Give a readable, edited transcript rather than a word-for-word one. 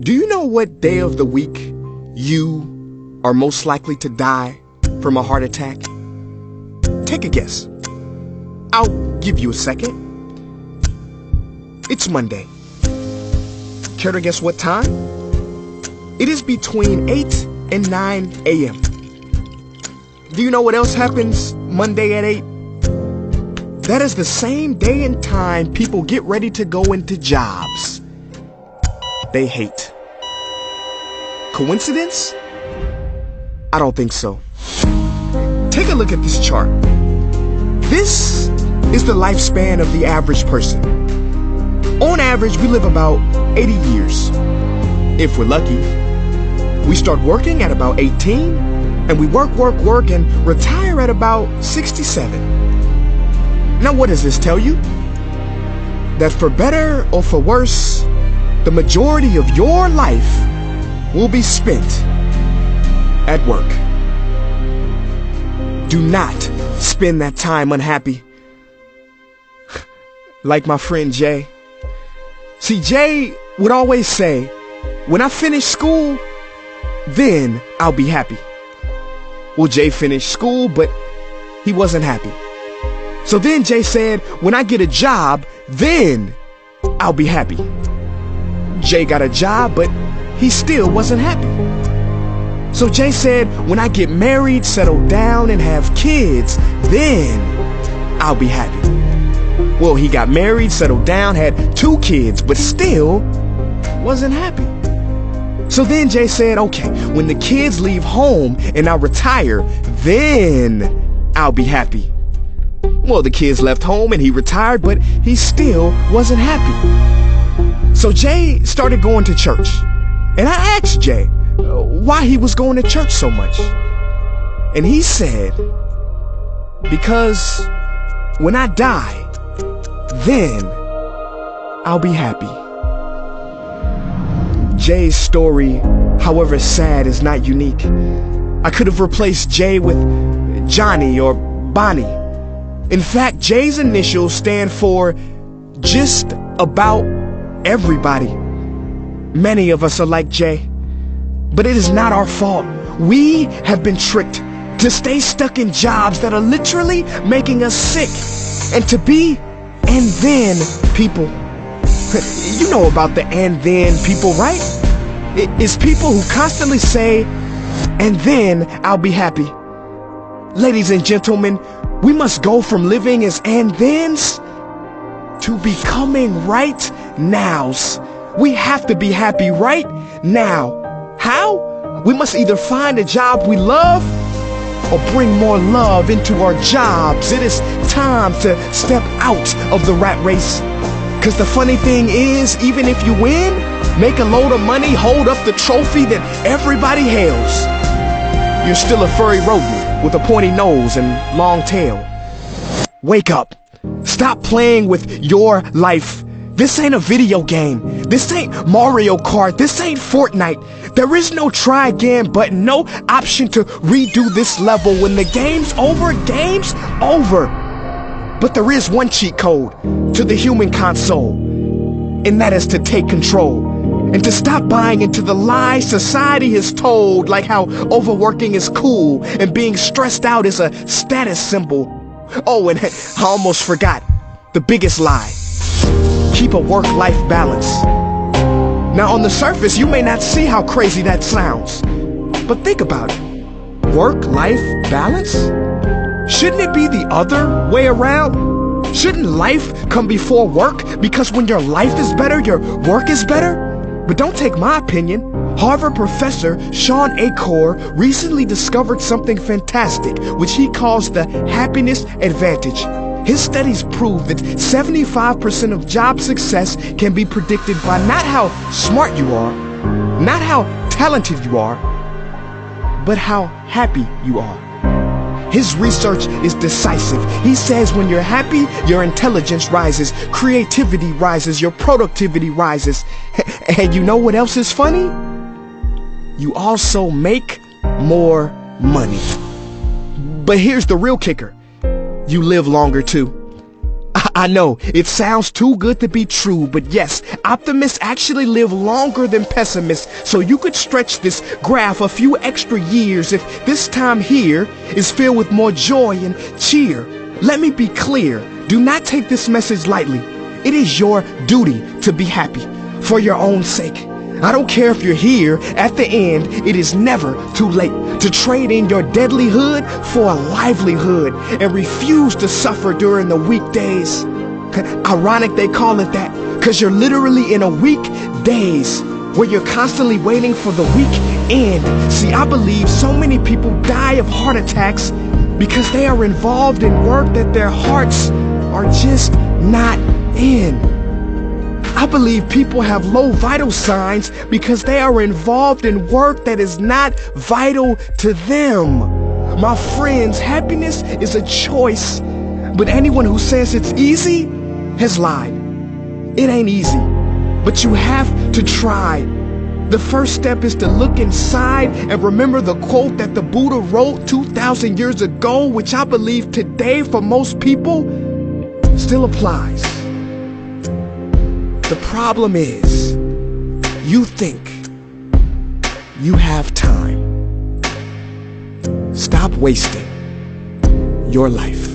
Do you know what day of the week you are most likely to die from a heart attack? Take a guess. I'll give you a second. It's Monday. Care to guess what time? It is between 8 and 9 a.m. Do you know what else happens Monday at 8? That is the same day and time people get ready to go into jobs they hate. Coincidence? I don't think so. Take a look at this chart. This is the lifespan of the average person. On average, we live about 80 years. If we're lucky, we start working at about 18, and we work, and retire at about 67. Now, what does this tell you? That for better or for worse, the majority of your life will be spent at work. Do not spend that time unhappy. Like my friend Jay. See, Jay would always say, when I finish school, then I'll be happy. Well, Jay finished school, but he wasn't happy. So then Jay said, when I get a job, then I'll be happy. Jay got a job, but he still wasn't happy. So Jay said, when I get married, settle down, and have kids, then I'll be happy. Well, he got married, settled down, had 2 kids, but still wasn't happy. So then Jay said, okay, when the kids leave home and I retire, then I'll be happy. Well, the kids left home and he retired, but he still wasn't happy. So Jay started going to church. And I asked Jay why he was going to church so much. And he said, because when I die, then I'll be happy. Jay's story, however sad, is not unique. I could have replaced Jay with Johnny or Bonnie. In fact, Jay's initials stand for just about everybody. Many of us are like Jay, but it is not our fault. We have been tricked to stay stuck in jobs that are literally making us sick, and to be and then people. You know about the and then people, right? It's people who constantly say, and then I'll be happy. Ladies and gentlemen, we must go from living as and thens to becoming right nows. We have to be happy right now. How? We must either find a job we love or bring more love into our jobs. It is time to step out of the rat race. Cause the funny thing is, even if you win, make a load of money, hold up the trophy that everybody hails, you're still a furry rodent with a pointy nose and long tail. Wake up. Stop playing with your life. This ain't a video game. This ain't Mario Kart. This ain't Fortnite. There is no try again button, no option to redo this level. When the game's over, game's over. But there is one cheat code to the human console, and that is to take control and to stop buying into the lies society has told, like how overworking is cool and being stressed out is a status symbol. Oh, and I almost forgot the biggest lie. Keep a work-life balance. Now, on the surface, you may not see how crazy that sounds, but think about it. Work-life balance? Shouldn't it be the other way around? Shouldn't life come before work? Because when your life is better, your work is better? But don't take my opinion. Harvard professor Sean Achor recently discovered something fantastic, which he calls the happiness advantage. His studies prove that 75% of job success can be predicted by not how smart you are, not how talented you are, but how happy you are. His research is decisive. He says when you're happy, your intelligence rises, creativity rises, your productivity rises. And you know what else is funny? You also make more money. But here's the real kicker. You live longer too. I know, it sounds too good to be true, but yes, optimists actually live longer than pessimists, so you could stretch this graph a few extra years if this time here is filled with more joy and cheer. Let me be clear, do not take this message lightly. It is your duty to be happy, for your own sake. I don't care if you're here at the end, it is never too late to trade in your deadlyhood for a livelihood and refuse to suffer during the weekdays. Ironic they call it that, cause you're literally in a weekdays where you're constantly waiting for the weekend. See, I believe so many people die of heart attacks because they are involved in work that their hearts are just not in. I believe people have low vital signs because they are involved in work that is not vital to them. My friends, happiness is a choice, but anyone who says it's easy has lied. It ain't easy, but you have to try. The first step is to look inside and remember the quote that the Buddha wrote 2,000 years ago, which I believe today for most people still applies. The problem is, you think you have time. Stop wasting your life.